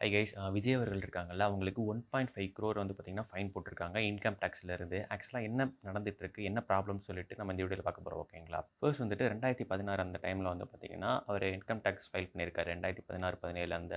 Hi guys Vijay அவர்கள் இருக்காங்கல்ல அவங்களுக்கு 1.5 crore வந்து பார்த்தீங்கன்னா ஃபைன் போட்டிருக்காங்க இன்கம் டேக்ஸ்லேருந்து. ஆக்சுவலாக என்ன நடந்துட்டு இருக்கு என்ன ப்ராப்ளம்னு சொல்லிட்டு நம்ம இந்த வீடியோவில் பார்க்க போகிறோம். ஓகேங்களா? ஃபர்ஸ்ட் வந்துட்டு 2016 அந்த டைமில் வந்து பார்த்தீங்கன்னா அவர் இன்கம் டேக்ஸ் ஃபைல் பண்ணியிருக்காரு. 2016-17 அந்த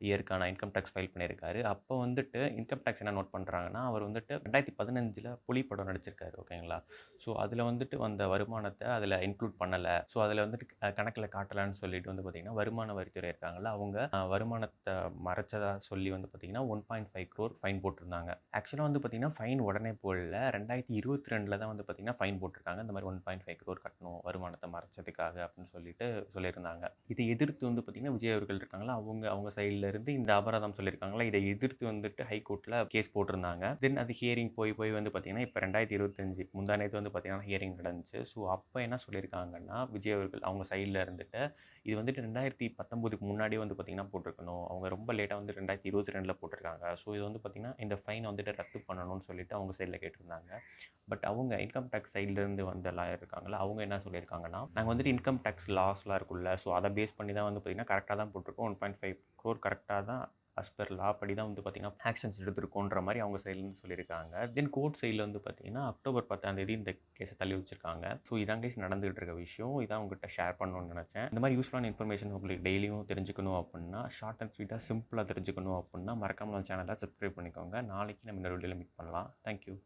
இயருக்கான இன்கம் டேக்ஸ் ஃபைல் பண்ணியிருக்காரு. அப்போ வந்துட்டு இன்கம் டேக்ஸ் என்ன நோட் பண்ணுறாங்கன்னா, அவர் வந்துட்டு 2015 புலி படம் நடிச்சிருக்காரு. ஓகேங்களா? ஸோ அதில் வந்துட்டு வந்த வருமானத்தை அதில் இன்க்ளூட் பண்ணலை. ஸோ அதில் வந்துட்டு கணக்கில் காட்டலான்னு சொல்லிட்டு வந்து பார்த்தீங்கன்னா வருமான வரித்துறை இருக்காங்கல்ல அவங்க வருமானத்தை மறைச்சதா சொல்லி வந்து பார்த்தீங்கன்னா 1.5 crore ஃபைன் போட்டிருந்தாங்க. ஆக்சுவலாக வந்து பார்த்தீங்கன்னா ஃபைன் உடனே போடல. 2022 தான் வந்து பார்த்தீங்கன்னா ஃபைன் போட்டிருக்காங்க. இந்த மாதிரி 1.5 crore கட்டணும் வருமானத்தை மறைச்சதுக்காக அப்படின்னு சொல்லிட்டு சொல்லியிருந்தாங்க. இதை எதிர்த்து வந்து பார்த்தீங்கன்னா விஜய் அவர்கள் இருக்காங்களா அவங்க சைடில் இருந்து இந்த அபராதம் சொல்லியிருக்காங்களா இதை எதிர்த்து வந்துட்டு ஹைகோர்ட்டில் கேஸ் போட்டிருந்தாங்க. தென் அது ஹியரிங் போய் வந்து பார்த்தீங்கன்னா இப்போ 2025 முந்தானேத்து வந்து பார்த்தீங்கன்னா ஹியரிங் நடந்துச்சு. ஸோ அப்போ என்ன சொல்லியிருக்காங்கன்னா விஜய் அவர்கள் அவங்க சைடில் இருந்துட்டு இது வந்துட்டு 2019க்கு முன்னாடியே வந்து பார்த்தீங்கன்னா போட்டிருக்கணும். அவங்க ரொம்ப லேட்டாக வந்து 2022 போட்டிருக்காங்க. ஸோ இது வந்து பார்த்தீங்கன்னா இந்த ஃபைனை வந்துட்டு ரத்து பண்ணணும்னு சொல்லிட்டு அவங்க சைடில் கேட்டிருந்தாங்க. பட் அவங்க இன்கம் டேக்ஸ் சைட்லேருந்து வந்த லாயர் இருக்காங்களா அவங்க என்ன சொல்லியிருக்காங்கன்னா நாங்கள் வந்துட்டு இன்கம் டேக்ஸ் லாஸ்லாம் இருக்குல்ல ஸோ அதை பேஸ் பண்ணி தான் வந்து பார்த்தீங்கன்னா கரெக்டாக தான் போட்டிருக்கோம். 1.5 crore கரெக்டாக தான் அஸ் பெர் லா படி தான் வந்து பார்த்தீங்கன்னா ஆக்ஷன்ஸ் எடுத்திருக்கோன்ற மாதிரி அவங்க சைட்லேருந்து சொல்லியிருக்காங்க. தென் கோர்ட் சைடில் வந்து பார்த்தீங்கன்னா அக்டோபர் 10 இந்த கேஸை தள்ளி வச்சிருக்காங்க. ஸோ இதான் கேஸ் நடந்துகிட்டு இருக்க விஷயம். இதான் உங்கள்கிட்ட ஷேர் பண்ணணும்னு நினச்சேன். இந்த மாதிரி யூஸ்ஃபுல்லான இன்ஃபர்மேஷன் உங்களுக்கு டெய்லியும் தெரிஞ்சுக்கணும் அப்படின்னா ஷார்ட் அண்ட் ஸ்வீட்டாக சிம்பிளாக தெரிஞ்சுக்கணும் அப்படின்னா மறக்காம நம்ம சேனலை சப்ஸ்கிரைப் பண்ணிக்கோங்க. நாளைக்கு நம்ம இந்த வீடியோவில் மீட் பண்ணலாம். தேங்க்யூ.